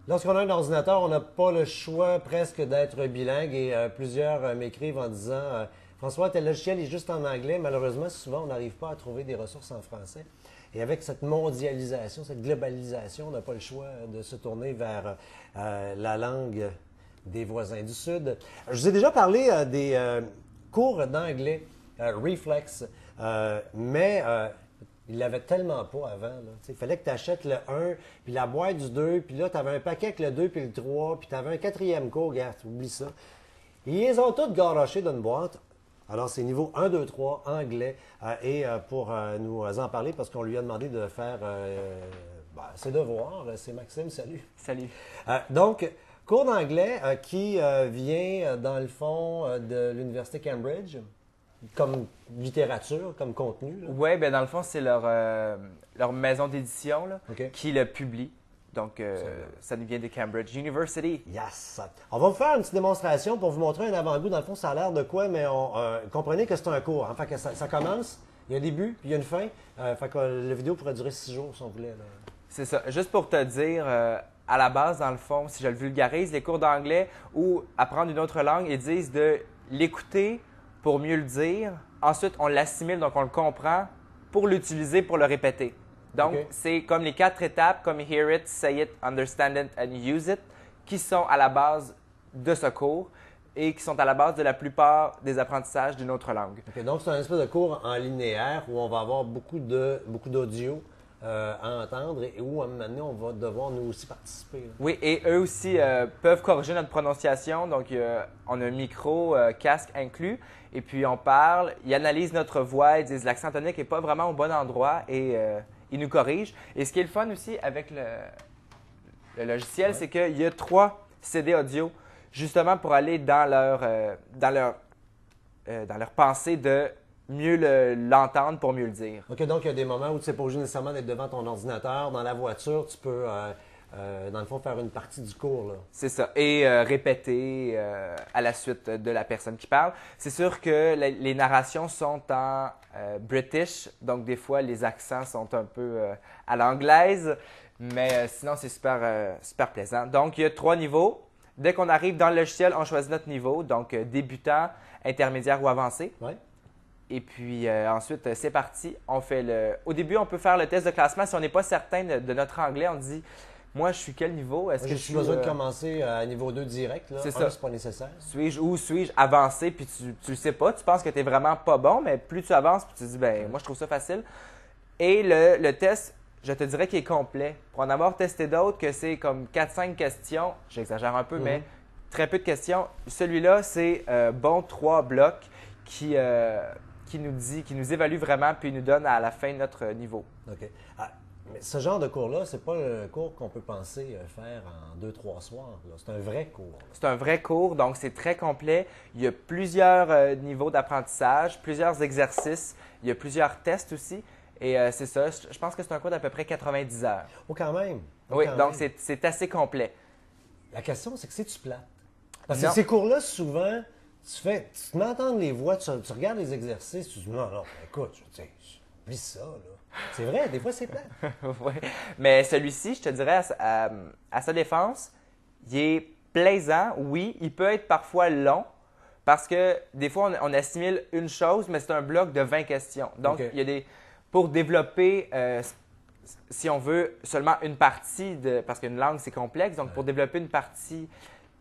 Lorsqu'on a un ordinateur, on n'a pas le choix presque d'être bilingue et plusieurs m'écrivent en disant François, tel logiciel est juste en anglais. Malheureusement, souvent, on n'arrive pas à trouver des ressources en français. Et avec cette mondialisation, cette globalisation, on n'a pas le choix de se tourner vers la langue des voisins du Sud. Je vous ai déjà parlé des cours d'anglais, Reflex, mais il ne l'avait tellement pas avant. Là. Il fallait que tu achètes le 1, puis la boîte du 2, puis là, tu avais un paquet avec le 2 puis le 3, puis tu avais un quatrième cours, regarde, oublie ça. Ils les ont tous garochés d'une boîte. Alors, c'est niveau 1, 2, 3, anglais. Et pour nous en parler, parce qu'on lui a demandé de faire ses devoirs, c'est Maxime, salut. Salut. Donc, cours d'anglais qui vient, dans le fond, de l'Université Cambridge, comme littérature, comme contenu. Oui, bien dans le fond, c'est leur maison d'édition OK. qui le publie. Donc, ça nous vient de Cambridge University. Yes! On va vous faire une petite démonstration pour vous montrer un avant-goût. Dans le fond, ça a l'air de quoi, mais comprenez que c'est un cours. Hein? Fait que ça commence, il y a un début, puis il y a une fin. Fait que la vidéo pourrait durer 6 jours si on voulait. C'est ça. Juste pour te dire, à la base, dans le fond, si je le vulgarise, les cours d'anglais ou apprendre une autre langue, ils disent de l'écouter pour mieux le dire. Ensuite, on l'assimile, donc on le comprend pour l'utiliser, pour le répéter. Donc, OK. c'est comme les 4 étapes, comme hear it, say it, understand it and use it, qui sont à la base de ce cours et qui sont à la base de la plupart des apprentissages d'une autre langue. OK, donc, c'est un espèce de cours en linéaire où on va avoir beaucoup d'audio à entendre et où, à un moment donné, on va devoir nous aussi participer. Là. Oui, et eux aussi peuvent corriger notre prononciation. Donc, on a un micro, casque inclus, et puis on parle, ils analysent notre voix, ils disent l'accent tonique n'est pas vraiment au bon endroit et ils nous corrigent. Et ce qui est le fun aussi avec le logiciel, c'est qu'il y a 3 CD audio, justement pour aller dans leur pensée de mieux l'entendre pour mieux le dire. OK, donc il y a des moments où tu n'es pas obligé nécessairement d'être devant ton ordinateur. Dans la voiture, tu peux, dans le fond, faire une partie du cours. Là. C'est ça. Et répéter à la suite de la personne qui parle. C'est sûr que les narrations sont en British, donc des fois les accents sont un peu à l'anglaise, mais sinon c'est super plaisant. Donc il y a 3 niveaux. Dès qu'on arrive dans le logiciel, on choisit notre niveau, donc débutant, intermédiaire ou avancé. Ouais. Et puis ensuite, c'est parti. Au début, on peut faire le test de classement. Si on n'est pas certain de notre anglais, on dit moi, je suis quel niveau? Est-ce que J'ai besoin de commencer à niveau 2 direct. Là. C'est ça. C'est pas nécessaire. Suis-je avancé? Puis tu le sais pas. Tu penses que tu n'es vraiment pas bon, mais plus tu avances, puis tu te dis, ben moi, je trouve ça facile. Et le test, je te dirais qu'il est complet. Pour en avoir testé d'autres, que c'est comme 4-5 questions, j'exagère un peu, mais très peu de questions. Celui-là, c'est bon 3 blocs qui nous évalue vraiment, puis nous donne à la fin notre niveau. OK. Mais ce genre de cours-là, c'est pas un cours qu'on peut penser faire en 2-3 soirs. Là. C'est un vrai cours. C'est un vrai cours, donc c'est très complet. Il y a plusieurs niveaux d'apprentissage, plusieurs exercices, il y a plusieurs tests aussi. Et c'est ça, je pense que c'est un cours d'à peu près 90 heures. Oh, quand même! Oui, donc c'est assez complet. La question, c'est que c'est-tu plate? Parce que Non. ces cours-là, souvent, tu te mets à entendre les voix, tu regardes les exercices, tu te dis non, écoute, oublie ça, là. C'est vrai, des fois, c'est plate. Oui, mais celui-ci, je te dirais, à sa défense, il est plaisant, oui, il peut être parfois long, parce que des fois, on assimile une chose, mais c'est un bloc de 20 questions. Donc, OK. il y a pour développer, si on veut, seulement une partie, parce qu'une langue, c'est complexe, donc pour développer une partie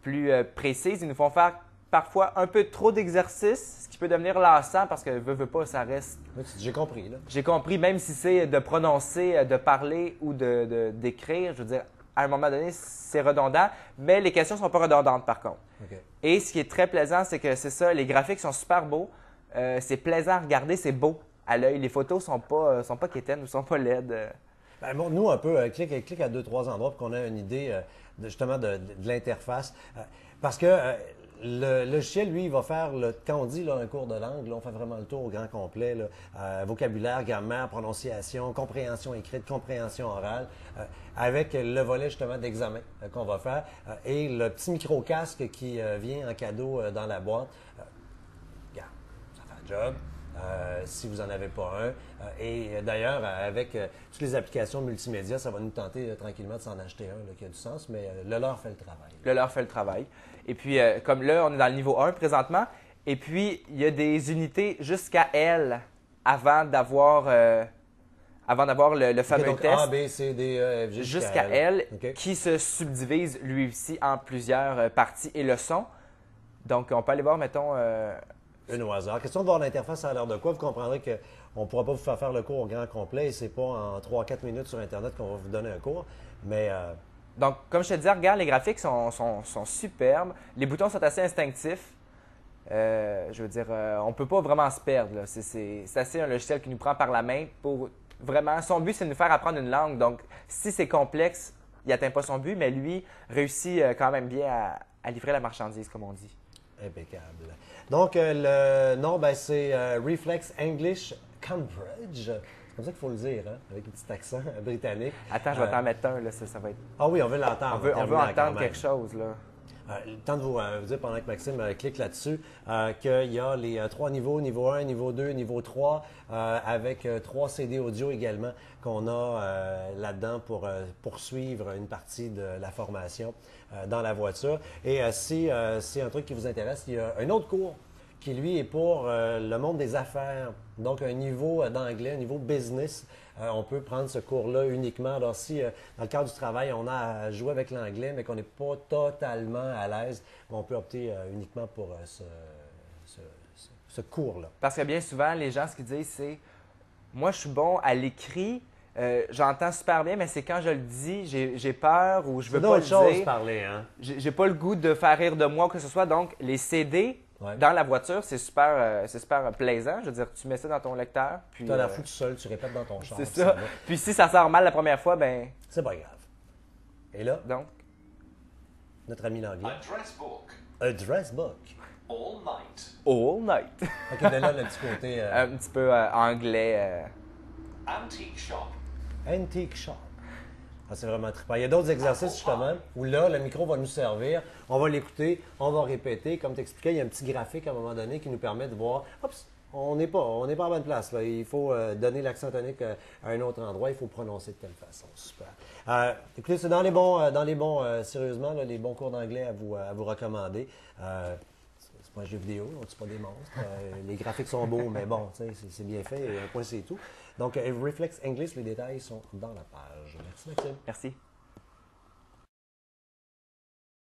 plus précise, ils nous font faire parfois un peu trop d'exercices, ce qui peut devenir lassant parce que veut pas, ça reste. J'ai compris, là. J'ai compris, même si c'est de prononcer, de parler ou d'écrire, je veux dire, à un moment donné, c'est redondant, mais les questions ne sont pas redondantes par contre. OK. Et ce qui est très plaisant, c'est que c'est ça, les graphiques sont super beaux, c'est plaisant à regarder, c'est beau à l'œil. Les photos sont pas quétaines ou sont pas laides. Ben, bon, nous, un peu, clique à 2-3 endroits pour qu'on ait une idée justement de l'interface. Parce que le logiciel, lui, il va faire, quand on dit là, un cours de langue, là, on fait vraiment le tour au grand complet. Là, vocabulaire, grammaire, prononciation, compréhension écrite, compréhension orale, avec le volet justement d'examen qu'on va faire. Et le petit micro-casque qui vient en cadeau dans la boîte. Regarde, ça fait un job. si vous n'en avez pas un. Et d'ailleurs, avec toutes les applications multimédia, ça va nous tenter tranquillement de s'en acheter un là, qui a du sens, mais le leur fait le travail. Le leur fait le travail. Et puis, comme là, on est dans le niveau 1 présentement, et puis il y a des unités jusqu'à L avant d'avoir le fameux donc, test. A, B, C, D, E, F, G, Jusqu'à L, OK. qui se subdivise lui aussi en plusieurs parties et leçons. Donc, on peut aller voir, mettons, Une au hasard. Question de voir l'interface à l'heure de quoi. Vous comprendrez qu'on ne pourra pas vous faire le cours au grand complet et c'est pas en 3-4 minutes sur Internet qu'on va vous donner un cours. Mais donc, comme je te disais, regarde, les graphiques sont superbes. Les boutons sont assez instinctifs. Je veux dire, on ne peut pas vraiment se perdre, là. C'est assez un logiciel qui nous prend par la main pour vraiment. Son but, c'est de nous faire apprendre une langue. Donc, si c'est complexe, il n'atteint pas son but, mais lui réussit quand même bien à livrer la marchandise, comme on dit. impeccable. Donc, le nom, ben, c'est Reflex English Cambridge. C'est comme ça qu'il faut le dire, hein, avec un petit accent britannique. Attends, je vais t'en mettre un, là, ça va être. Ah oui, on veut l'entendre. On veut terminant quand entendre même. quelque chose, là. Le temps de vous dire pendant que Maxime clique là-dessus qu'il y a les 3 niveaux, niveau 1, niveau 2, niveau 3, avec 3 CD audio également qu'on a là-dedans pour poursuivre une partie de la formation dans la voiture. Et si c'est un truc qui vous intéresse, il y a un autre cours qui, lui, est pour le monde des affaires. Donc, un niveau d'anglais, un niveau business. On peut prendre ce cours-là uniquement. Alors, si dans le cadre du travail, on a à jouer avec l'anglais, mais qu'on n'est pas totalement à l'aise, on peut opter uniquement pour ce cours-là. Parce que bien souvent, les gens, ce qu'ils disent, c'est moi, je suis bon à l'écrit, j'entends super bien, mais c'est quand je le dis, j'ai peur ou je veux pas le C'est d'autres choses dire. parler, hein? J'ai pas le goût de faire rire de moi ou que ce soit. Donc, les CD dans la voiture, c'est super plaisant. Je veux dire, tu mets ça dans ton lecteur. Puis Tu as la foutu seul, tu répètes dans ton char. c'est puis ça. va. Puis si ça sort mal la première fois, ben C'est pas grave. Et là, donc. notre ami l'anglais. Address book A dress book. all night. All night. OK, mais là, le petit côté Un petit peu anglais. Antique shop. antique shop. Ah, c'est vraiment trippant. Il y a d'autres exercices, justement, où là, le micro va nous servir. On va l'écouter, on va répéter. Comme tu expliquais, il y a un petit graphique à un moment donné qui nous permet de voir, oups, on n'est pas à la bonne place. Là. Il faut donner l'accent tonique à un autre endroit. Il faut prononcer de telle façon. Super. Écoutez, c'est dans les bons, sérieusement, là, les bons cours d'anglais à vous recommander. C'est pas un jeu vidéo, on ne tue pas des monstres. Les graphiques sont beaux, mais bon, c'est bien fait. Et un point, c'est tout. Donc, Reflex English, les détails sont dans la page. Merci, Maxime. Merci.